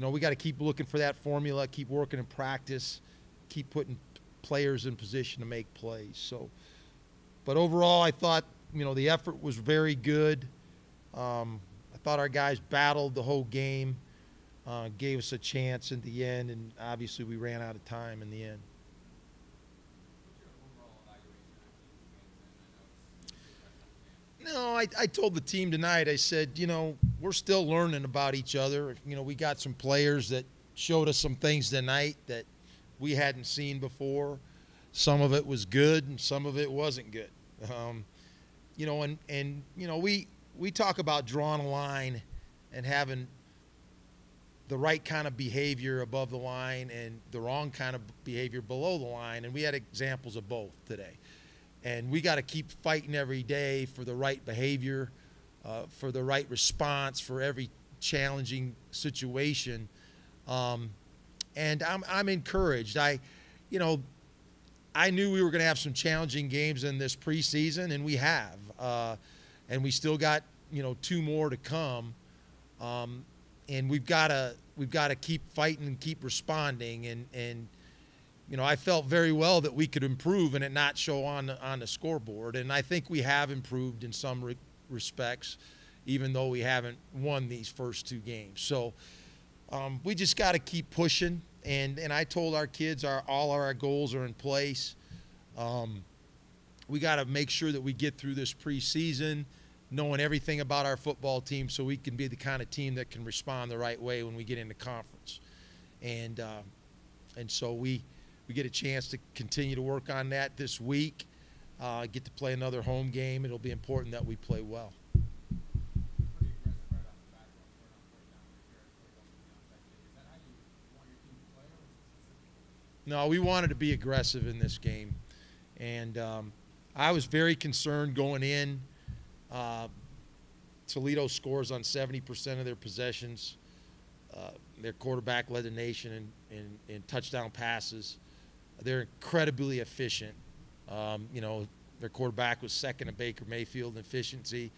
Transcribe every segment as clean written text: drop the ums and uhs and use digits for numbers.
we got to keep looking for that formula, keep working in practice, keep putting players in position to make plays. So, but overall, I thought, the effort was very good. I thought our guys battled the whole game, gave us a chance in the end, and obviously we ran out of time in the end. No, I told the team tonight, I said, we're still learning about each other. We got some players that showed us some things tonight that we hadn't seen before. Some of it was good and some of it wasn't good. We talk about drawing a line and having the right kind of behavior above the line and the wrong kind of behavior below the line, and we had examples of both today. And we got to keep fighting every day for the right behavior, for the right response, for every challenging situation. And I'm encouraged. I knew we were going to have some challenging games in this preseason, and we have. And we still got 2 more to come. And we've got to keep fighting and keep responding. And I felt very well that we could improve and it not show on the scoreboard. And I think we have improved in some respects, even though we haven't won these first 2 games. So we just got to keep pushing. And I told our kids all our goals are in place. We got to make sure that we get through this preseason, knowing everything about our football team, so we can be the kind of team that can respond the right way when we get into conference. And so we get a chance to continue to work on that this week, get to play another home game. It'll be important that we play well. No, we wanted to be aggressive in this game. And I was very concerned going in. Toledo scores on 70% of their possessions. Their quarterback led the nation in touchdown passes. They're incredibly efficient. Their quarterback was second to Baker Mayfield in efficiency.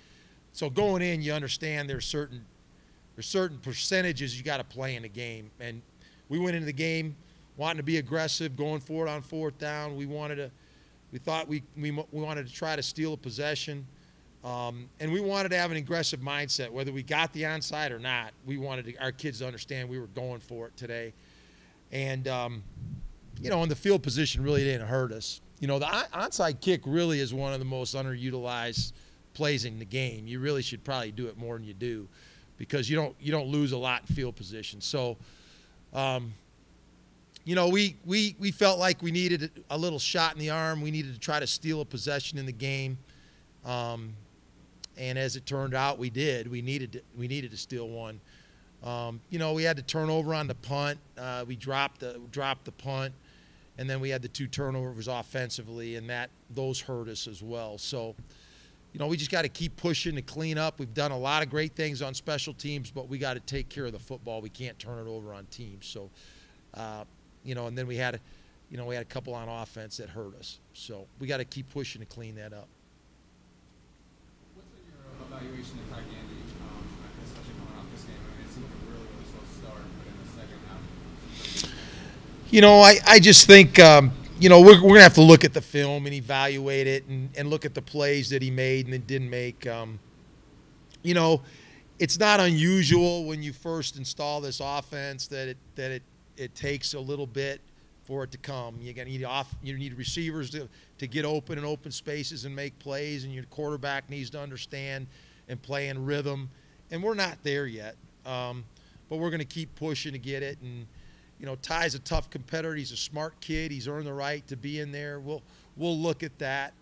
So going in, you understand there's certain percentages you got to play in the game. And we went into the game wanting to be aggressive, going for it on 4th down. We thought we wanted to try to steal a possession. And we wanted to have an aggressive mindset, whether we got the onside or not. We wanted our kids to understand we were going for it today. And, and the field position really didn't hurt us. The onside kick really is one of the most underutilized plays in the game. You really should probably do it more than you do, because you don't lose a lot in field position. So, we felt like we needed a little shot in the arm. We needed to try to steal a possession in the game. And as it turned out, we did. We needed to steal one. We had the turnover on the punt. We dropped the punt, and then we had the 2 turnovers offensively, and those hurt us as well. So, we just got to keep pushing to clean up. We've done a lot of great things on special teams, but we got to take care of the football. We can't turn it over on teams. So, and then we had a couple on offense that hurt us. So we got to keep pushing to clean that up. What's been your evaluation of Ty Gangi, especially coming off this game? I mean, it seemed like a really, really slow start, but in the second half. I just think, we're going to have to look at the film and evaluate it and look at the plays that he made and didn't make. It's not unusual when you first install this offense that it takes a little bit for it to come. You need receivers to get open in open spaces and make plays, and your quarterback needs to understand and play in rhythm. And we're not there yet, but we're going to keep pushing to get it. And Ty's a tough competitor. He's a smart kid. He's earned the right to be in there. We'll look at that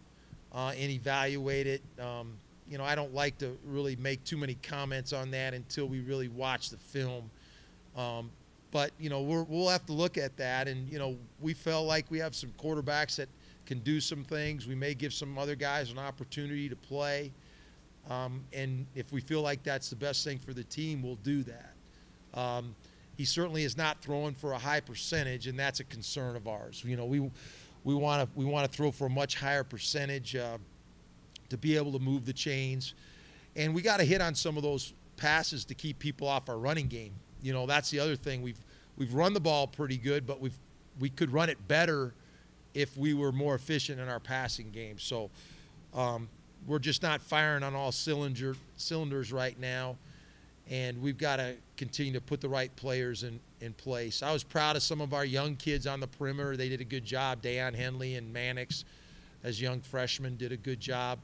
and evaluate it. I don't like to really make too many comments on that until we really watch the film. But, we'll have to look at that. And, we felt like we have some quarterbacks that can do some things. We may give some other guys an opportunity to play. And if we feel like that's the best thing for the team, we'll do that. He certainly is not throwing for a high percentage, and that's a concern of ours. We want to throw for a much higher percentage to be able to move the chains. And we got to hit on some of those passes to keep people off our running game. You know, that's the other thing. We've run the ball pretty good, but we could run it better if we were more efficient in our passing game. So we're just not firing on all cylinders right now, and we've got to continue to put the right players in place. I was proud of some of our young kids on the perimeter. They did a good job. Dayon Henley and Mannix, as young freshmen, did a good job.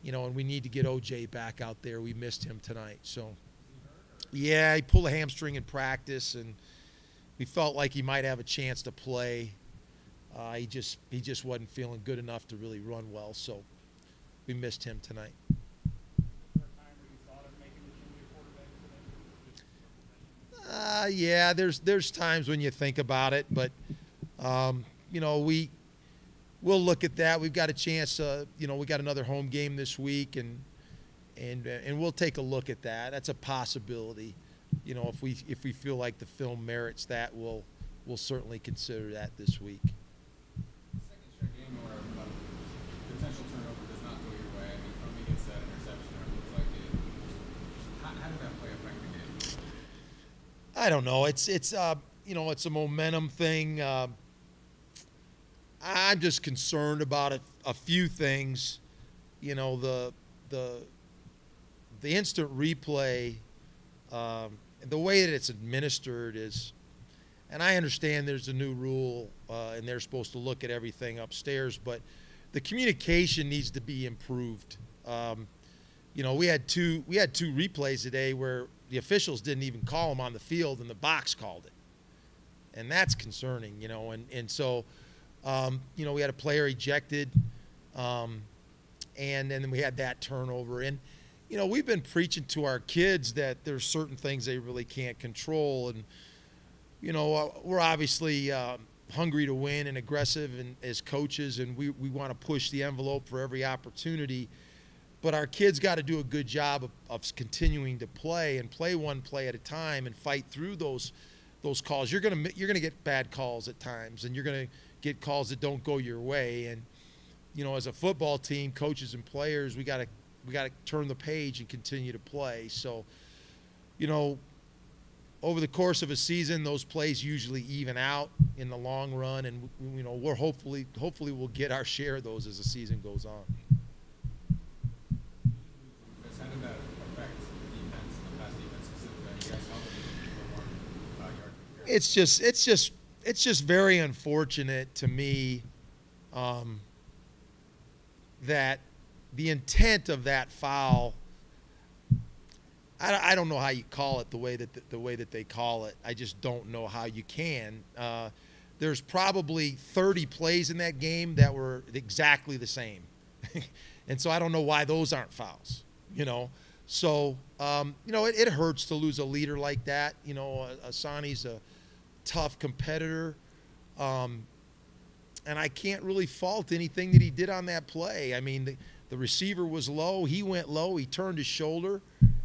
You know, and we need to get OJ back out there. We missed him tonight. So, yeah, he pulled a hamstring in practice, and we felt like he might have a chance to play. He just wasn't feeling good enough to really run well. So we missed him tonight. Yeah, there's times when you think about it, but you know, we'll look at that. We've got a chance. You know, we got another home game this week, and we'll take a look at that. That's a possibility. You know, if we feel like the film merits that, we'll certainly consider that this week. Second straight game where a potential turnover does not go your way. I mean, Corbett gets that interception, or it looks like it. How did that play affect the game? I don't know. It's you know, it's a momentum thing. I'm just concerned about a few things. You know, the instant replay, the way that it's administered is, and I understand there's a new rule and they're supposed to look at everything upstairs, but the communication needs to be improved. You know, we had two replays today where the officials didn't even call them on the field and the box called it, and that's concerning. You know, and so. You know, we had a player ejected, and then we had that turnover. And, you know, we've been preaching to our kids that there's certain things they really can't control. And, you know, we're obviously hungry to win and aggressive as coaches, and we want to push the envelope for every opportunity. But our kids got to do a good job of continuing to play and play one play at a time and fight through those calls. You're gonna get bad calls at times, and you're gonna get calls that don't go your way. And, you know, as a football team, coaches and players, we gotta turn the page and continue to play. So, you know, over the course of a season, those plays usually even out in the long run, and, you know, we're hopefully we'll get our share of those as the season goes on. How did that affect the defense, the pass defense specifically? You guys helped a little more yard. It's just very unfortunate to me that the intent of that foul. I don't know how you call it the way that they call it. I just don't know how you can. There's probably 30 plays in that game that were exactly the same, and so I don't know why those aren't fouls. You know, so you know, it hurts to lose a leader like that. You know, Asani's a tough competitor, and I can't really fault anything that he did on that play. I mean, the receiver was low, he went low, he turned his shoulder,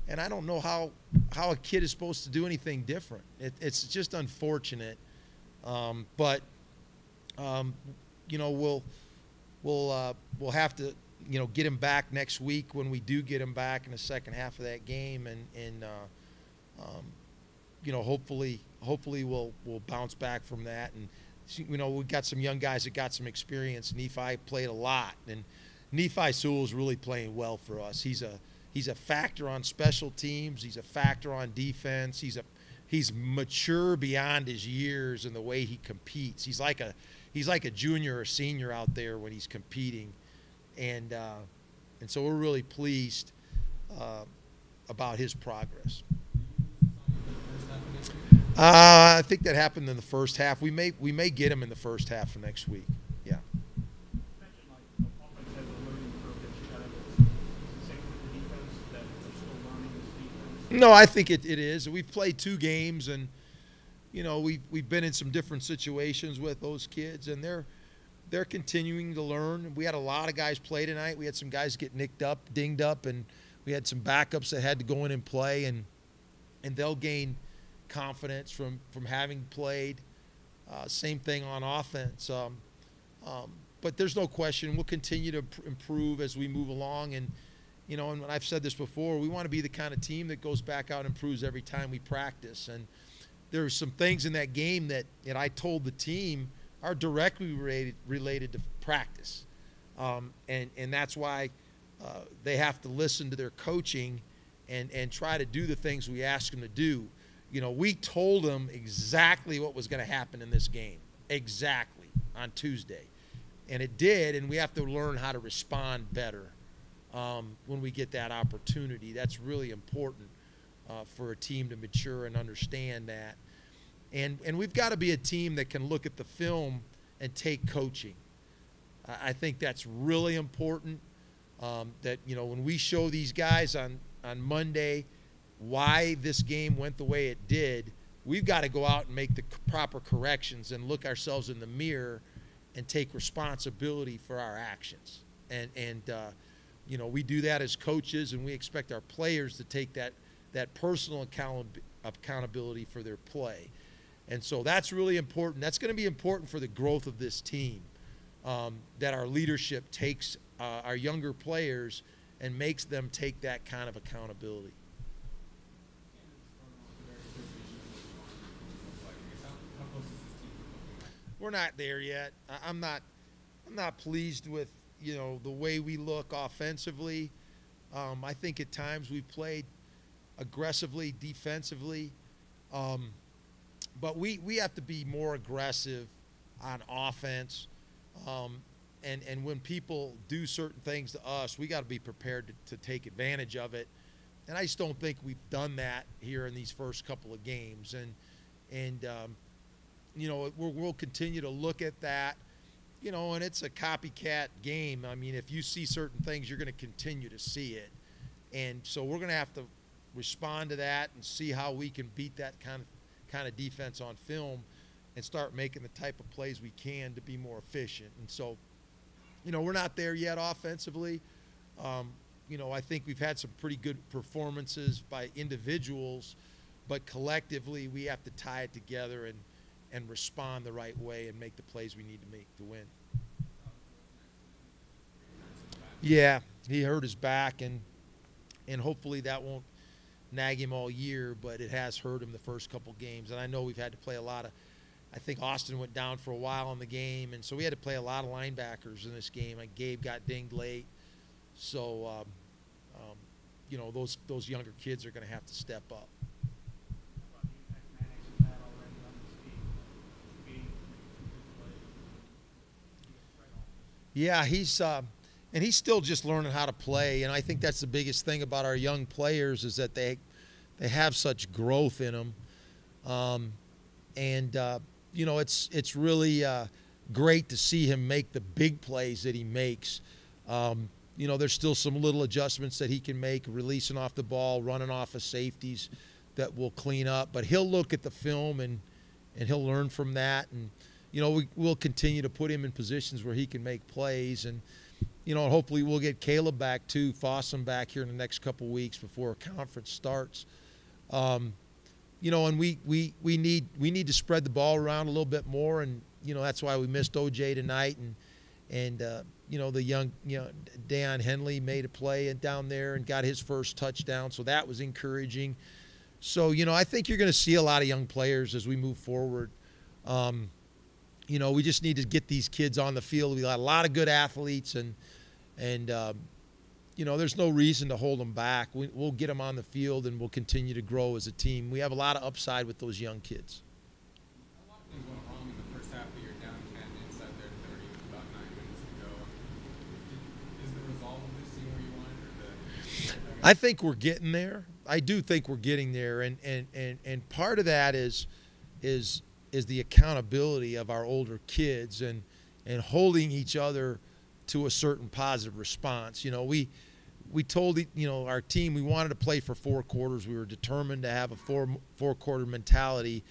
and I don't know how a kid is supposed to do anything different. It's just unfortunate, but you know, we'll have to, you know, get him back next week when we do get him back in the second half of that game, and you know, hopefully we'll bounce back from that. And, you know, we've got some young guys that got some experience. Nephi played a lot, and Nephi Sewell's really playing well for us. He's a factor on special teams. He's a factor on defense. He's mature beyond his years in the way he competes. He's like a junior or senior out there when he's competing, and so we're really pleased about his progress. I think that happened in the first half. We may get him in the first half of next week. Yeah. No, I think it is. We've played 2 games, and, you know, we've been in some different situations with those kids, and they're continuing to learn. We had a lot of guys play tonight. We had some guys get dinged up, and we had some backups that had to go in and play, and they'll gain confidence from having played. Same thing on offense. But there's no question we'll continue to improve as we move along, and you know, and I've said this before, we want to be the kind of team that goes back out and improves every time we practice. And there's some things in that game that I told the team are directly related to practice. And that's why they have to listen to their coaching and try to do the things we ask them to do. You know, we told them exactly what was going to happen in this game, exactly, on Tuesday. And it did, and we have to learn how to respond better when we get that opportunity. That's really important for a team to mature and understand that. And we've got to be a team that can look at the film and take coaching. I think that's really important, that, you know, when we show these guys on Monday why this game went the way it did, we've got to go out and make the proper corrections and look ourselves in the mirror and take responsibility for our actions. And you know, we do that as coaches, and we expect our players to take that personal accountability for their play. And so that's really important. That's going to be important for the growth of this team, that our leadership takes our younger players and makes them take that kind of accountability. We're not there yet. I'm not pleased with, you know, the way we look offensively. I think at times we've played aggressively defensively, but we have to be more aggressive on offense. And when people do certain things to us, we got to be prepared to take advantage of it. And I just don't think we've done that here in these first couple of games. And you know, we'll continue to look at that, you know, and it's a copycat game. I mean, if you see certain things, you're going to continue to see it. And so we're going to have to respond to that and see how we can beat that kind of defense on film and start making the type of plays we can to be more efficient. And so, you know, we're not there yet offensively. You know, I think we've had some pretty good performances by individuals, but collectively we have to tie it together and respond the right way and make the plays we need to make to win. Yeah, he hurt his back, and hopefully that won't nag him all year, but it has hurt him the first couple games. And I know we've had to play a lot of – I think Austin went down for a while in the game, and so we had to play a lot of linebackers in this game. Like Gabe got dinged late. So, you know, those younger kids are going to have to step up. Yeah, and he's still just learning how to play, and I think that's the biggest thing about our young players is that they have such growth in them, you know, it's really great to see him make the big plays that he makes. You know, there's still some little adjustments that he can make, releasing off the ball, running off of safeties that we'll clean up, but he'll look at the film and he'll learn from that. And you know, we'll continue to put him in positions where he can make plays. And, you know, hopefully we'll get Caleb back too, Fossum back here in the next couple of weeks before conference starts. You know, and we need to spread the ball around a little bit more. And, you know, that's why we missed OJ tonight. And you know, the young, you know, Deion Henley made a play down there and got his first touchdown. So that was encouraging. So, you know, I think you're going to see a lot of young players as we move forward. You know, we just need to get these kids on the field. We got a lot of good athletes, and you know, there's no reason to hold them back. We'll get them on the field, and we'll continue to grow as a team. We have a lot of upside with those young kids. A lot of things went wrong in the first half, but you're down 10 inside their 30 with about 9 minutes to go. Is the result of this seeing where you wanted, or I think we're getting there. I do think we're getting there, and part of that is the accountability of our older kids and holding each other to a certain positive response. You know, we told, you know, our team we wanted to play for 4 quarters. We were determined to have a four-quarter mentality,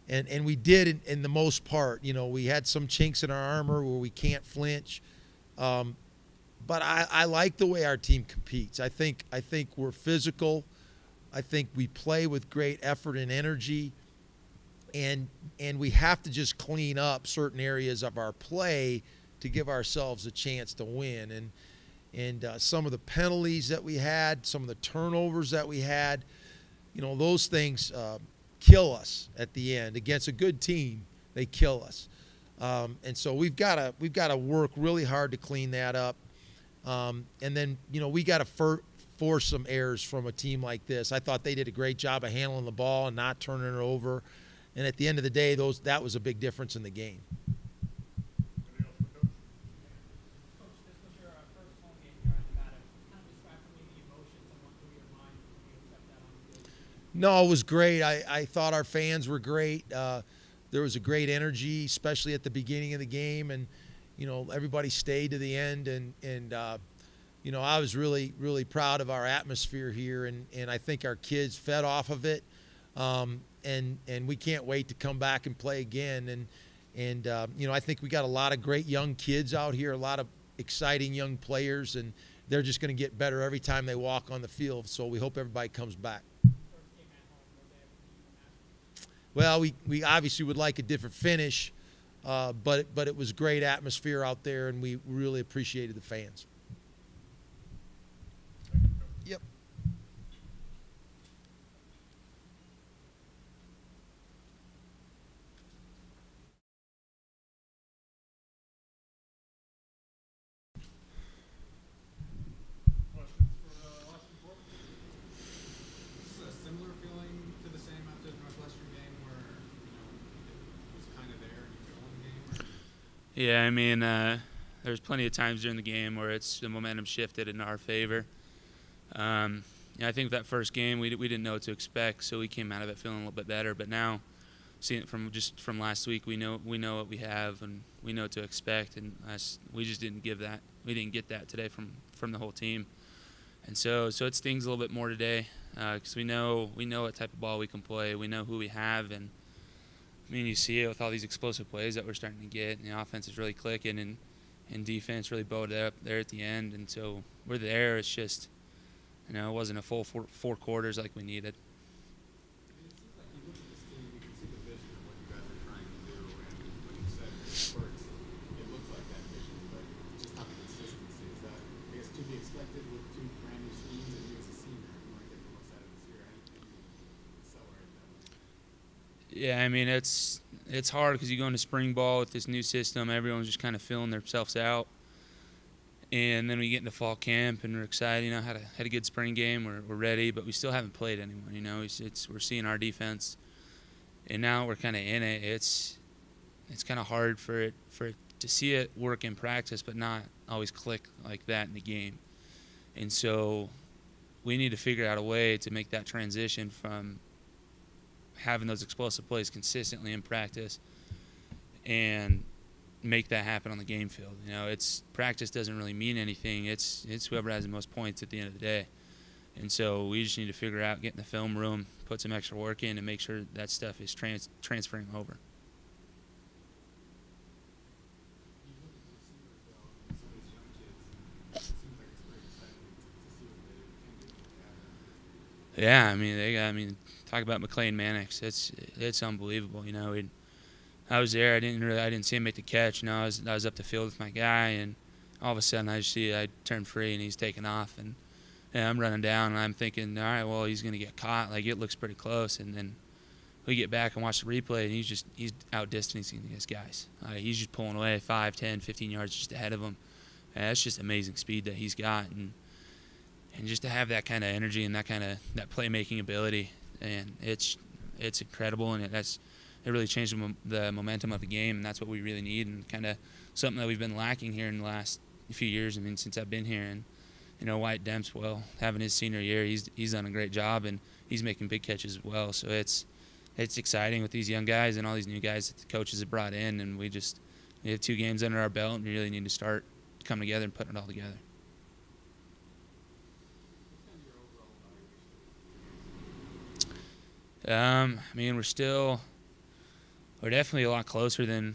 and we did in the most part. You know, we had some chinks in our armor where we can't flinch, but I like the way our team competes. I think we're physical. I think we play with great effort and energy. And we have to just clean up certain areas of our play to give ourselves a chance to win. some of the penalties that we had, some of the turnovers that we had, those things kill us at the end. Against a good team, they kill us. And so we've got to work really hard to clean that up. And then, we got to force some errors from a team like this. I thought they did a great job of handling the ball and not turning it over. And at the end of the day, that was a big difference in the game. No, it was great. I thought our fans were great. There was a great energy, especially at the beginning of the game, and everybody stayed to the end. And I was really, really proud of our atmosphere here, and I think our kids fed off of it. And we can't wait to come back and play again. And I think we got a lot of great young kids out here, a lot of exciting young players, and they're just going to get better every time they walk on the field. So we hope everybody comes back. Well, we obviously would like a different finish, but it was great atmosphere out there, and we really appreciated the fans. Yep. Yeah, I mean, there's plenty of times during the game where the momentum shifted in our favor. I think that first game we didn't know what to expect, so we came out of it feeling a little bit better. But now, seeing it from last week, we know what we have and we know what to expect, and we just didn't get that today from the whole team. And so it stings a little bit more today because we know what type of ball we can play, we know who we have, and I mean, you see it with all these explosive plays that we're starting to get, and the offense is really clicking, and defense really bowed up there at the end. And so we're there. It's just, it wasn't a full four quarters like we needed. It seems like you look at this team, you can see the vision of what you guys are trying to do, and when you said it works, it looks like that vision, but just not the consistency. Is that, I guess, to be expected with two brand new schemes, and you as a senior, you want to get the most out of this year, anything you accelerate that? Yeah, I mean, it's hard because you go into spring ball with this new system. Everyone's just kind of feeling themselves out. And then we get into fall camp, and we're excited. Had a good spring game. We're ready, but we still haven't played anyone. We're seeing our defense, and now we're kind of in it. It's kind of hard for it to see it work in practice, but not always click like that in the game. And so we need to figure out a way to make that transition from having those explosive plays consistently in practice and make that happen on the game field. Practice doesn't really mean anything. It's whoever has the most points at the end of the day. And so we just need to figure out, get in the film room, put some extra work in, and make sure that stuff is transferring over. Yeah, I mean, talk about McClain Mannix. It's unbelievable. I was there. I didn't see him make the catch. I was up the field with my guy, and all of a sudden I turn free and he's taking off, and I'm running down and I'm thinking, all right, well, he's gonna get caught. Like, it looks pretty close, and then we get back and watch the replay, and he's outdistancing these guys. He's just pulling away 5, 10, 15 yards just ahead of them. And that's just amazing speed that he's got, and just to have that kind of energy and that playmaking ability, and it's incredible, and it really changed the momentum of the game, and that's what we really need, and kind of something that we've been lacking here in the last few years. I mean, since I've been here, and Wyatt Demp's, well, having his senior year, he's done a great job, and he's making big catches as well. So it's exciting with these young guys and all these new guys that the coaches have brought in, and we have 2 games under our belt, and we really need to start coming together and putting it all together. I mean, we're definitely a lot closer than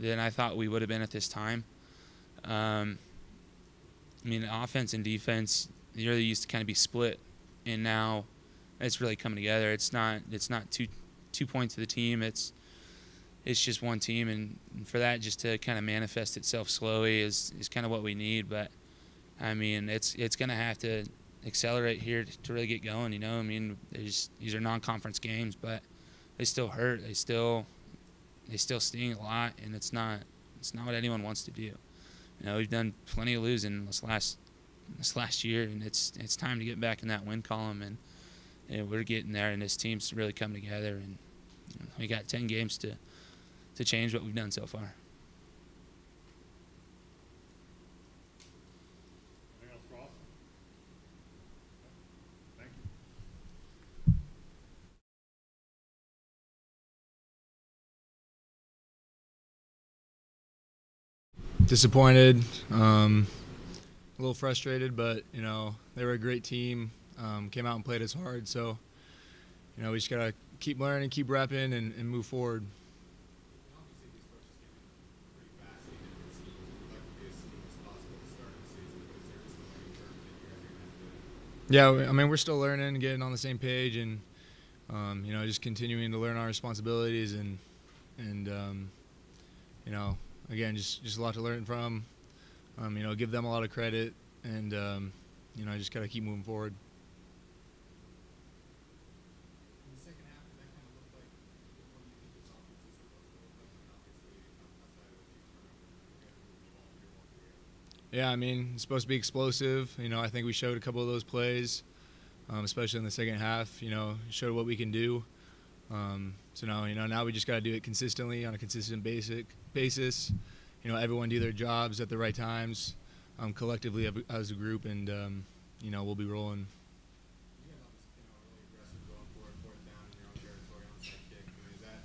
I thought we would have been at this time. I mean, offense and defense, they really used to kind of be split, and now it's really coming together. It's not two points of the team. It's just one team, and for that just to kind of manifest itself slowly is kind of what we need. But I mean, it's going to have to accelerate here to really get going. You know, I mean, these are non-conference games, but they still hurt. They still sting a lot, and it's not what anyone wants to do. You know, we've done plenty of losing this last year, and it's time to get back in that win column, and we're getting there, and this team's really come together, and we got 10 games to change what we've done so far. Anything else for Austin? Thank you. Disappointed, a little frustrated, but you know they were a great team. Came out and played us hard, so you know we just gotta keep learning, keep repping, and move forward. Obviously, these coaches came in pretty fast. They didn't seem like to be as smooth as possible at the start of the season, but is there just a learning curve that you guys are going to have to? Yeah, I mean we're still learning, getting on the same page, and you know just continuing to learn our responsibilities, and you know again just a lot to learn from. You know, give them a lot of credit, and you know just gotta keep moving forward. In the second half, did that kind of look like what you think this offense is supposed to look like? And obviously, outside of a few turnovers, you guys are moving the ball pretty well through. Yeah, I mean it's supposed to be explosive. You know, I think we showed a couple of those plays, especially in the second half. You know, showed what we can do. So now we just gotta do it consistently on a consistent basis. You know, everyone do their jobs at the right times, collectively as a group, and you know we'll be rolling. You guys obviously came out really aggressive going for it, fourth down in your own territory on onside kick. I mean, is that,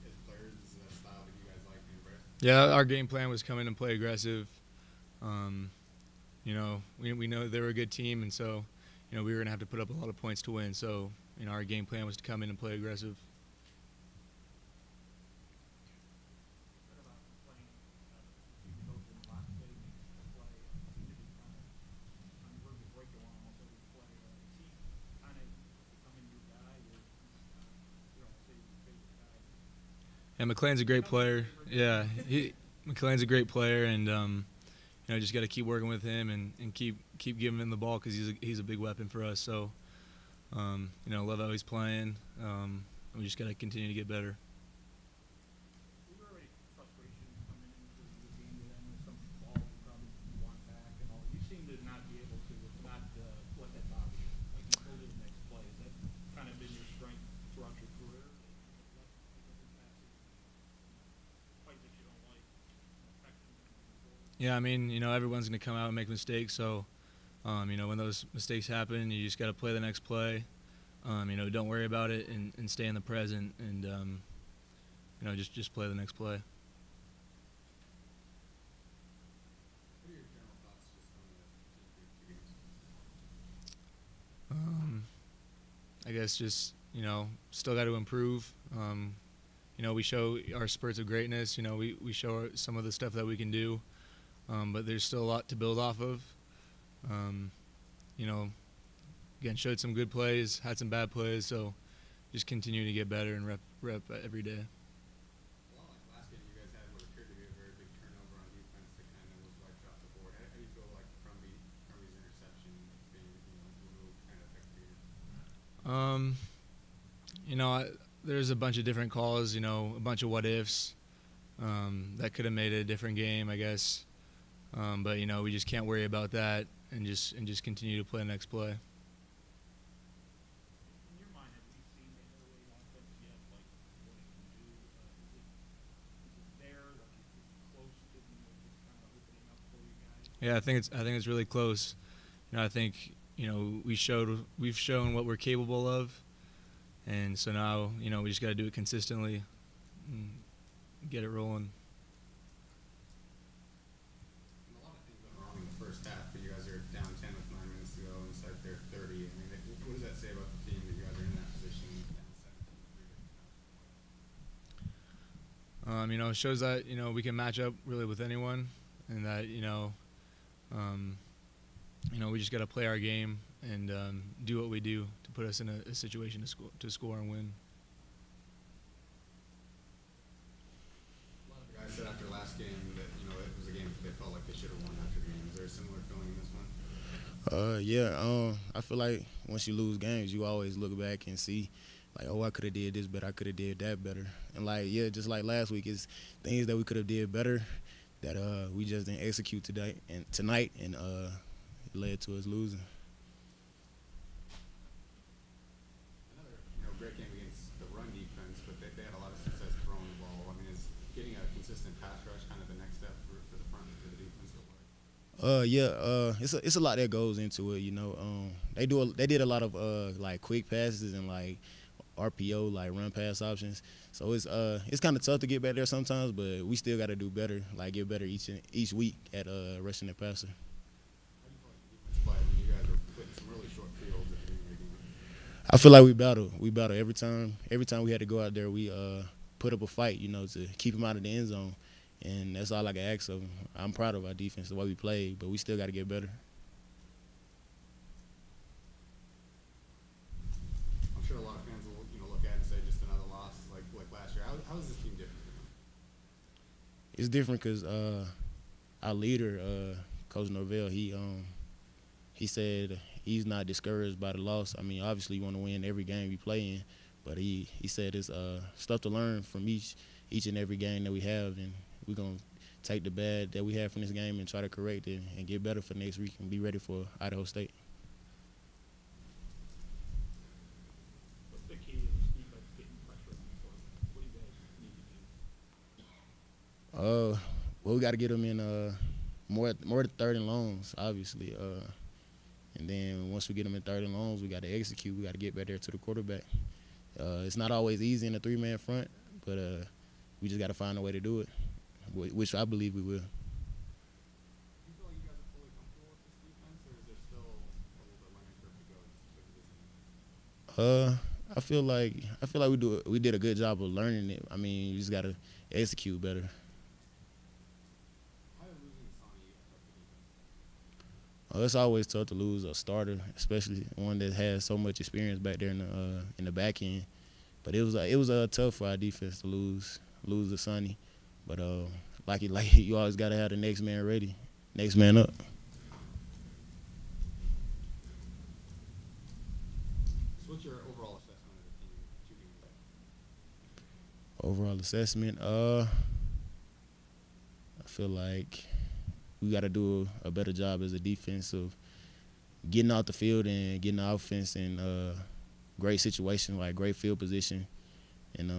as players, is that a style that you guys like and embrace? Yeah, our game plan was come in and play aggressive. You know, we know they were a good team, and so you know we were gonna have to put up a lot of points to win. So you know our game plan was to come in and play aggressive. Yeah, McLean's a great player. Yeah, McLean's a great player, and you know, just got to keep working with him and keep giving him the ball because he's a big weapon for us. So, you know, love how he's playing. We just got to continue to get better. Was there any frustration coming into the game with them with some balls you probably want back and all? You seem to not be able to not let that bother you. Like you go to the next play. Has that kind of been your strength throughout your career? Yeah, I mean, you know, everyone's going to come out and make mistakes. So, you know, when those mistakes happen, you just got to play the next play. You know, don't worry about it and stay in the present, and you know, just play the next play. What are your general thoughts just on the team through 2 games? I guess just, you know, still got to improve. You know, we show our spurts of greatness. You know, we show some of the stuff that we can do, but there's still a lot to build off of. You know, again, showed some good plays, had some bad plays, so just continue to get better and rep every day. Well, like last game, you guys had what appeared to be a very big turnover on defense that kind of was wiped off the board. How do you feel like Crumby's interception being removed kind of affected you? You know, there's a bunch of different calls. You know, a bunch of what ifs that could have made it a different game, I guess. But you know, we just can't worry about that and just continue to play the next play. In your mind, have you seen the early offense yet? Like what it can do? Is it there? Like is it close to just kind of opening up for you guys? Yeah, I think it's really close. You know, I think we've shown what we're capable of, and so now you know we just got to do it consistently and get it rolling. A lot of things went wrong in the first half, but you guys are down 10 with 9 minutes to go and start there 30. I mean, what does that say about the team that you guys are in that position down 17? You know, it shows that we can match up really with anyone, and that we just got to play our game and do what we do to put us in a situation to score and win. A lot of guys said after last game that it was a game that they felt like they should have won after the game. Is there a similar feeling in this one? I feel like once you lose games, you always look back and see, like, oh, I could have did this better, I could have did that better, and like, yeah, just like last week, it's things that we could have did better that we just didn't execute tonight, and it led to us losing. Another great game against the run defense, but they had a lot of success throwing the ball. I mean, is getting a consistent pass rush kind of the next step for the front for the defensive line? It's a lot that goes into it. They did a lot of like quick passes and like RPO, like run pass options. So it's kind of tough to get back there sometimes, but we still got to do better, like get better each week at rushing the passer. How do you feel like the defense play when you guys are putting some really short fields at the beginning of the game? I feel like we battle. We battle every time. Every time we had to go out there, we put up a fight, to keep them out of the end zone. And that's all I can ask of them. I'm proud of our defense, the way we played, but we still got to get better. I'm sure a lot of fans will look at it and say just another loss like last year. How is this team different? It's different because our leader, Coach Norvell, he said he's not discouraged by the loss. I mean, obviously you want to win every game you play in, but he said it's stuff to learn from each and every game that we have, and we're going to take the bad that we have from this game and try to correct it and get better for next week and be ready for Idaho State. What's the key to this defense getting pressure on the court? What do you guys need to do? Well, we got to get them in more third and longs, obviously. And then once we get them in third and longs, we got to execute. We got to get back there to the quarterback. It's not always easy in a three-man front, but we just got to find a way to do it, which I believe we will. Do you feel like you guys are fully comfortable with this defense, or is there still a little bit learning curve to go to this game? I feel like we did a good job of learning it. I mean, you just got to execute better. How did losing Sonny affect the defense? It's always tough to lose a starter, especially one that has so much experience back there in the back end. But it was tough for our defense to lose to Sonny. But like you always got to have the next man ready, next man up. So what's your overall assessment of the team 2 games back? Overall assessment, I feel like we got to do a better job as a defense of getting out the field and getting the offense in great situation, like great field position. And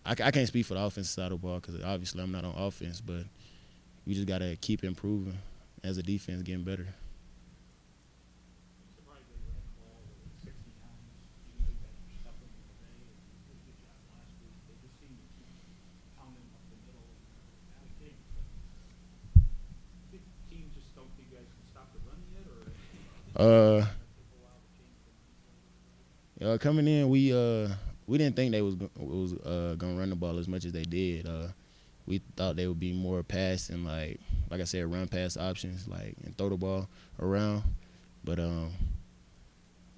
I can't speak for the offensive side of the ball because obviously I'm not on offense, but we just got to keep improving as a defense, getting better. I'm surprised they ran the ball 60 times, even though you got your stuff in the day and you did a good job last week. They just seem to keep pounding up the middle out of games. I think teams just don't think you guys can stop the run yet, or coming in, we didn't think they was gonna run the ball as much as they did. We thought they would be more pass and like I said, run pass options, like and throw the ball around. But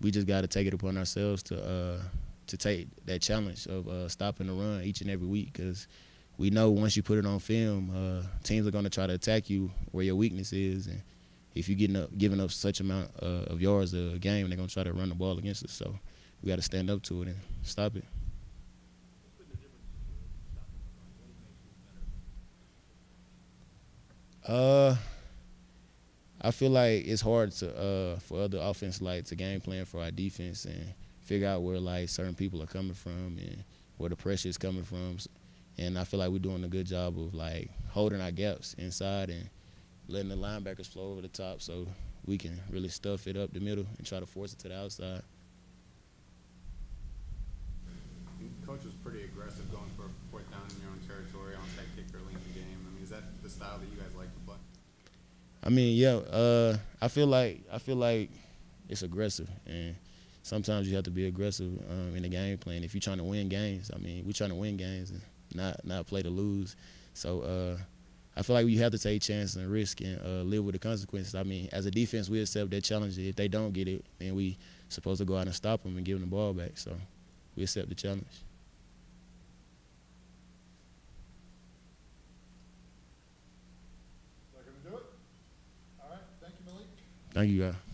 we just got to take it upon ourselves to take that challenge of stopping the run each and every week, because we know once you put it on film, teams are gonna try to attack you where your weakness is, and if you're giving up such amount of yards a game, they're gonna try to run the ball against us. So we got to stand up to it and stop it. I feel like it's hard for other offense to game plan for our defense and figure out where like certain people are coming from and where the pressure is coming from. And I feel like we're doing a good job of like holding our gaps inside and letting the linebackers flow over the top so we can really stuff it up the middle and try to force it to the outside. Coach was pretty aggressive going for a 4th down in your own territory, onside kick early in the game. I mean, is that the style that you guys like to play? I mean, yeah. I feel like it's aggressive, and sometimes you have to be aggressive in the game plan if you're trying to win games. I mean, we're trying to win games and not play to lose. So I feel like you have to take chances and risk and live with the consequences. I mean, as a defense, we accept that challenge. If they don't get it, then we supposed to go out and stop them and give them the ball back. So we accept the challenge. Is that going to do it? All right. Thank you, Malik. Thank Thank you, guys.